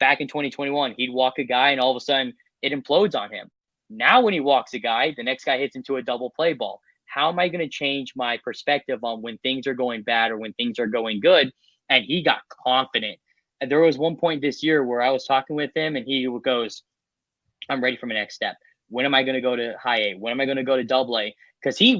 back in 2021, he'd walk a guy and all of a sudden it implodes on him. Now when he walks a guy, the next guy hits into a double play ball. How am I going to change my perspective on when things are going bad or when things are going good? And he got confident. And there was one point this year where I was talking with him and he goes, I'm ready for my next step. When am I going to go to high A? When am I going to go to double A? Because he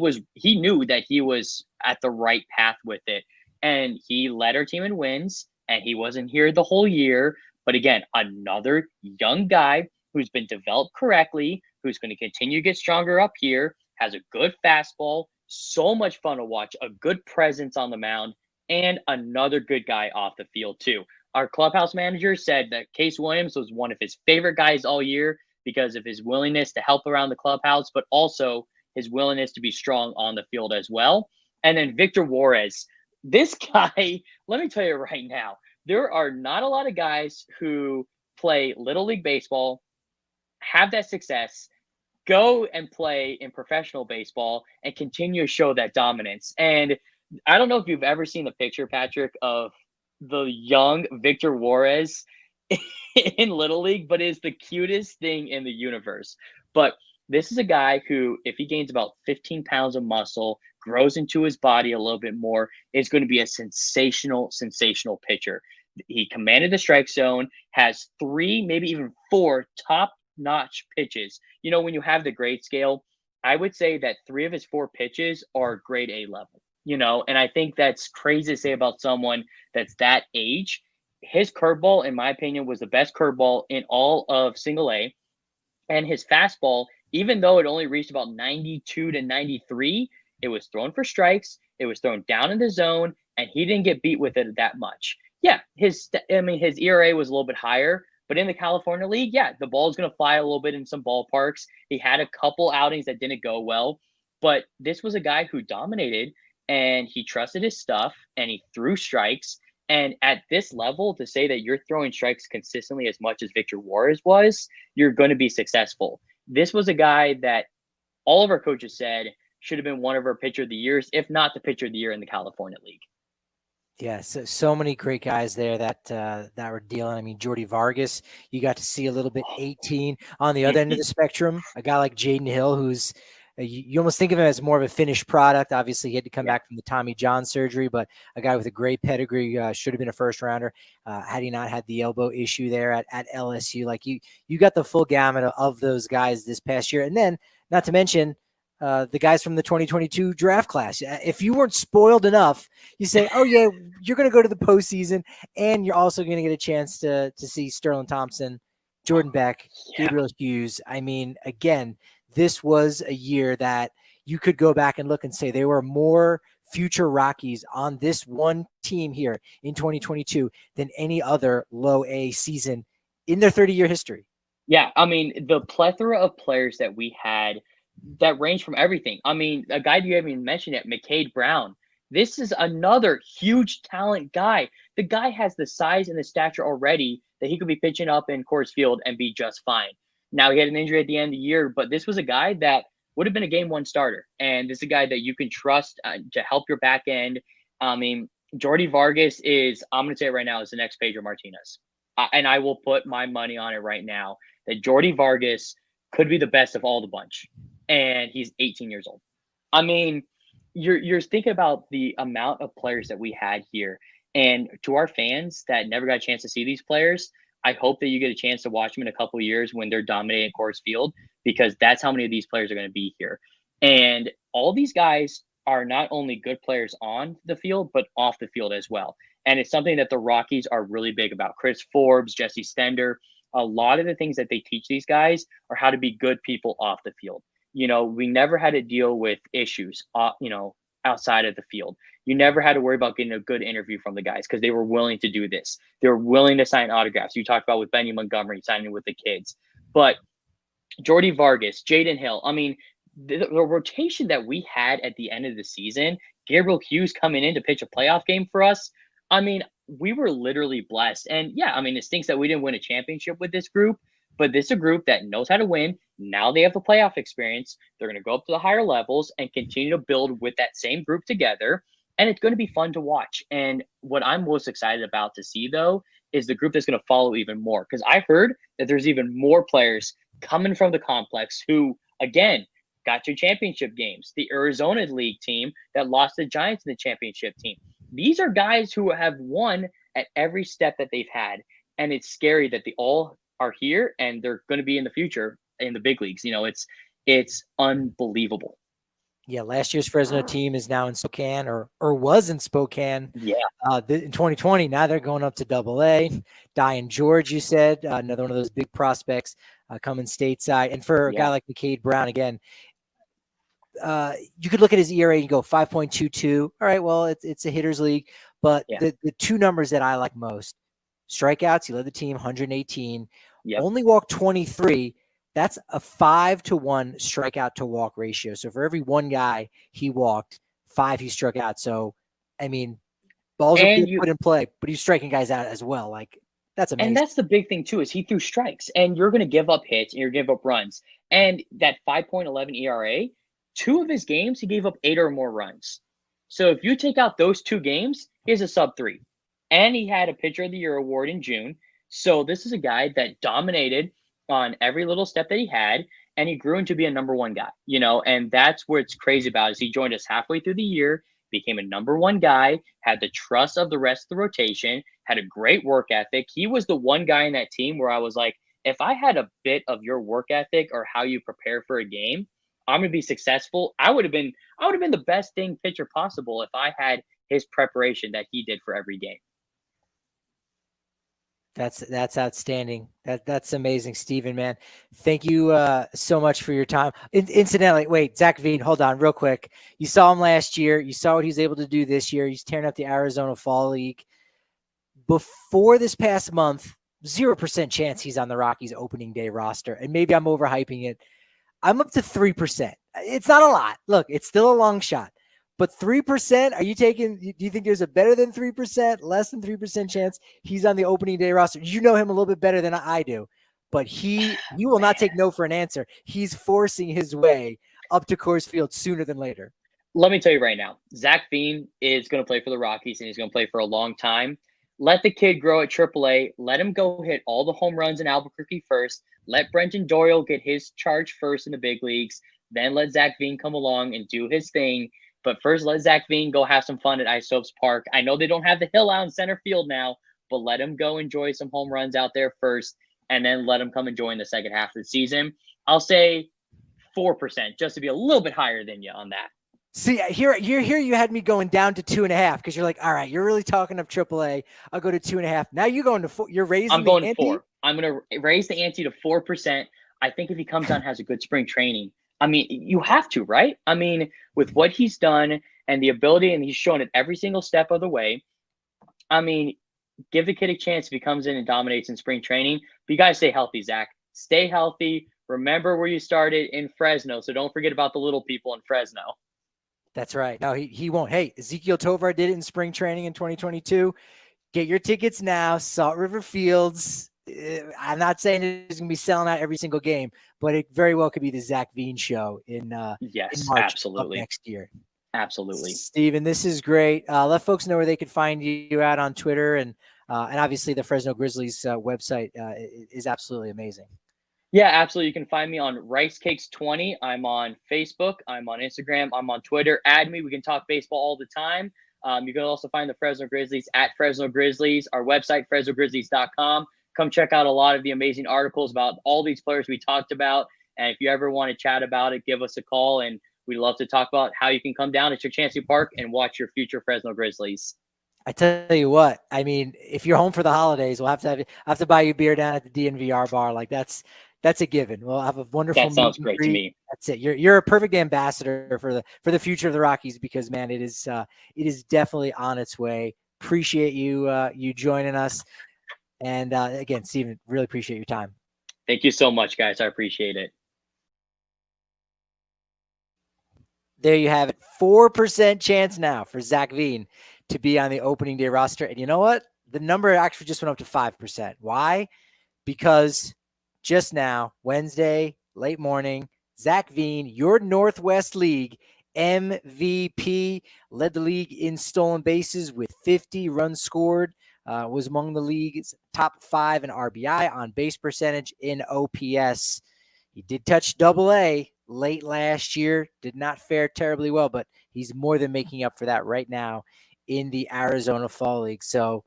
knew that he was at the right path with it. And he led our team in wins, and he wasn't here the whole year. But again, another young guy who's been developed correctly, who's going to continue to get stronger up here, has a good fastball, so much fun to watch, a good presence on the mound, and another good guy off the field too. Our clubhouse manager said that Case Williams was one of his favorite guys all year because of his willingness to help around the clubhouse, but also his willingness to be strong on the field as well. And then Victor Juarez, this guy, let me tell you right now, there are not a lot of guys who play Little League Baseball, have that success, go and play in professional baseball, and continue to show that dominance. And I don't know if you've ever seen the picture, Patrick, of the young Victor Juarez in Little League, but is the cutest thing in the universe. But this is a guy who, if he gains about 15 pounds of muscle, grows into his body a little bit more, is going to be a sensational pitcher. He commanded the strike zone, has 3, maybe even 4 top-notch pitches. When you have the grade scale, I would say that 3 of his 4 pitches are grade A level, and I think that's crazy to say about someone that's that age. His curveball, in my opinion, was the best curveball in all of single A. And his fastball, even though it only reached about 92 to 93, it was thrown for strikes. It was thrown down in the zone, and he didn't get beat with it that much. Yeah, his ERA was a little bit higher, but in the California League, yeah, the ball is going to fly a little bit in some ballparks. He had a couple outings that didn't go well, but this was a guy who dominated, and he trusted his stuff, and he threw strikes. And at this level, to say that you're throwing strikes consistently as much as Victor Juarez was, you're going to be successful. This was a guy that all of our coaches said should have been one of our pitcher of the years, if not the pitcher of the year in the California League. Yeah, so many great guys there that were dealing. I mean, Jordy Vargas, you got to see a little bit 18 on the other end of the spectrum. A guy like Jaden Hill, who's you almost think of him as more of a finished product. Obviously, he had to come back from the Tommy John surgery, but a guy with a great pedigree, should have been a first rounder had he not had the elbow issue there at LSU. Like you got the full gamut of those guys this past year. And then not to mention the guys from the 2022 draft class. If you weren't spoiled enough, you say, oh yeah, you're going to go to the postseason and you're also going to get a chance to see Sterling Thompson, Jordan Beck, Gabriel Hughes. I mean, again, this was a year that you could go back and look and say there were more future Rockies on this one team here in 2022 than any other low A season in their 30-year history. Yeah, I mean, the plethora of players that we had that range from everything. I mean, a guy you haven't even mentioned yet, McCade Brown. This is another huge talent guy. The guy has the size and the stature already that he could be pitching up in Coors Field and be just fine. Now, he had an injury at the end of the year, but this was a guy that would have been a game one starter. And this is a guy that you can trust to help your back end. I mean, Jordy Vargas is, I'm going to say it right now, is the next Pedro Martinez. And I will put my money on it right now that Jordy Vargas could be the best of all the bunch. And he's 18 years old. I mean, you're thinking about the amount of players that we had here. And to our fans that never got a chance to see these players, I hope that you get a chance to watch them in a couple of years when they're dominating Coors Field, because that's how many of these players are going to be here. And all these guys are not only good players on the field, but off the field as well. And it's something that the Rockies are really big about. Chris Forbes, Jesse Stender, a lot of the things that they teach these guys are how to be good people off the field. We never had to deal with issues, outside of the field. You never had to worry about getting a good interview from the guys because they were willing to do this. They were willing to sign autographs. You talked about with Benny Montgomery signing with the kids. But Jordy Vargas, Jaden Hill, I mean, the rotation that we had at the end of the season, Gabriel Hughes coming in to pitch a playoff game for us, I mean, we were literally blessed. And yeah, I mean, it stinks that we didn't win a championship with this group, but this is a group that knows how to win. Now they have the playoff experience. They're going to go up to the higher levels and continue to build with that same group together. And it's going to be fun to watch. And what I'm most excited about to see, though, is the group that's going to follow even more. Because I heard that there's even more players coming from the complex who, again, got to championship games. The Arizona League team that lost the Giants in the championship team. These are guys who have won at every step that they've had. And it's scary that they all are here and they're going to be in the future in the big leagues. It's unbelievable. Yeah, last year's Fresno team is now in Spokane or was in Spokane. Yeah. In 2020, now they're going up to AA. Diane George, you said, another one of those big prospects coming stateside. And for a guy like McCade Brown, again, you could look at his ERA and go 5.22. All right, well, it's a hitter's league. But the two numbers that I like most, strikeouts, he led the team 118, only walked 23. That's a 5-to-1 strikeout to walk ratio. So for every one guy he walked, 5 he struck out. So, I mean, balls are put in play, but he's striking guys out as well. Like, that's amazing. And that's the big thing, too, is he threw strikes. And you're going to give up hits and you're going to give up runs. And that 5.11 ERA, 2 of his games, he gave up 8 or more runs. So if you take out those 2 games, he has a sub-3. And he had a Pitcher of the Year award in June. So this is a guy that dominated on every little step that he had, and he grew into be a number 1 guy, and that's what's crazy about is he joined us halfway through the year, became a number 1 guy, had the trust of the rest of the rotation, had a great work ethic. He was the one guy in that team where I was like, if I had a bit of your work ethic or how you prepare for a game, I'm going to be successful. I would have been the best thing pitcher possible if I had his preparation that he did for every game. That's outstanding. That's amazing, Steven, man. Thank you so much for your time. Incidentally, wait, Zach Veen, hold on real quick. You saw him last year. You saw what he's able to do this year. He's tearing up the Arizona Fall League. Before this past month, 0% chance he's on the Rockies opening day roster. And maybe I'm overhyping it. I'm up to 3%. It's not a lot. Look, it's still a long shot. But 3%, are you taking, do you think there's a better than 3%, less than 3% chance he's on the opening day roster? You know him a little bit better than I do, but he will not take no for an answer. He's forcing his way up to Coors Field sooner than later. Let me tell you right now, Zach Veen is going to play for the Rockies and he's going to play for a long time. Let the kid grow at AAA. Let him go hit all the home runs in Albuquerque first. Let Brenton Doyle get his charge first in the big leagues. Then let Zach Veen come along and do his thing. But first, let Zach Veen go have some fun at Isopes Park. I know they don't have the hill out in center field now, but let him go enjoy some home runs out there first, and then let him come and join the second half of the season. I'll say 4%, just to be a little bit higher than you on that. See, here you had me going down to 2.5 because you're like, all right, you're really talking up AAA. I'll go to 2.5. Now you're going to 4. You're raising. I'm going to 4. I'm going to raise the ante to 4%. I think if he comes on, has a good spring training. I mean, you have to, right? I mean, with what he's done and the ability, and he's shown it every single step of the way. I mean, give the kid a chance if he comes in and dominates in spring training. But you got to stay healthy, Zach. Stay healthy. Remember where you started in Fresno, so don't forget about the little people in Fresno. That's right. No, he won't. Hey, Ezekiel Tovar did it in spring training in 2022. Get your tickets now. Salt River Fields. I'm not saying it's going to be selling out every single game, but it very well could be the Zach Veen show in Yes, March of absolutely. next year. Absolutely. Steven, this is great. Let folks know where they can find you at on Twitter, and obviously the Fresno Grizzlies website is absolutely amazing. Yeah, absolutely. You can find me on RiceCakes20. I'm on Facebook. I'm on Instagram. I'm on Twitter. Add me. We can talk baseball all the time. You can also find the Fresno Grizzlies at Fresno Grizzlies, our website, FresnoGrizzlies.com. Come check out a lot of the amazing articles about all these players we talked about. And if you ever want to chat about it, give us a call. And we'd love to talk about how you can come down to Chukchansi Park and watch your future Fresno Grizzlies. I tell you what, I mean, if you're home for the holidays, we'll have to buy you beer down at the DNVR bar. Like that's a given. We'll have a wonderful. That sounds great to me. That's it. You're a perfect ambassador for the future of the Rockies, because man, it is definitely on its way. Appreciate you you joining us, and again, Steven, really appreciate your time. Thank you so much, guys. I appreciate it. There you have it. 4% chance now for Zach Veen to be on the opening day roster. And you know what? The number actually just went up to 5%. Why? Because just now, Wednesday, late morning, Zach Veen, your Northwest League MVP, led the league in stolen bases with 50 runs scored, was among the league's top 5 in RBI, on base percentage, in OPS. He did touch AA late last year, did not fare terribly well, but he's more than making up for that right now in the Arizona Fall League. So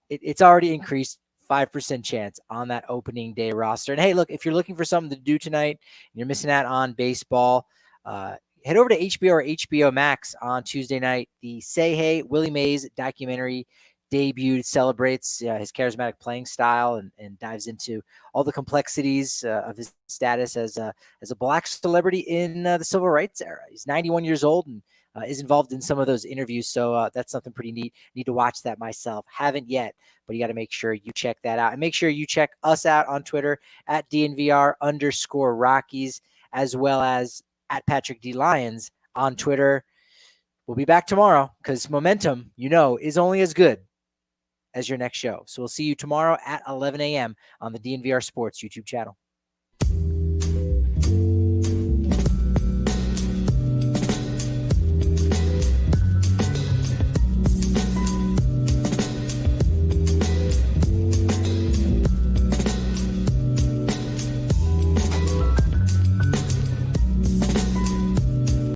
it's already increased 5% chance on that opening day roster. And hey, look, if you're looking for something to do tonight and you're missing out on baseball, head over to HBO or HBO Max on Tuesday night. The Say Hey Willie Mays documentary debuted, celebrates his charismatic playing style, and dives into all the complexities of his status as a black celebrity in the civil rights era. He's 91 years old and is involved in some of those interviews. So that's something pretty neat. Need to watch that myself. Haven't yet, but you got to make sure you check that out. And make sure you check us out on Twitter at DNVR_Rockies, as well as at Patrick D. Lyons on Twitter. We'll be back tomorrow because momentum, is only as good as your next show. So we'll see you tomorrow at 11 a.m. on the DNVR Sports YouTube channel.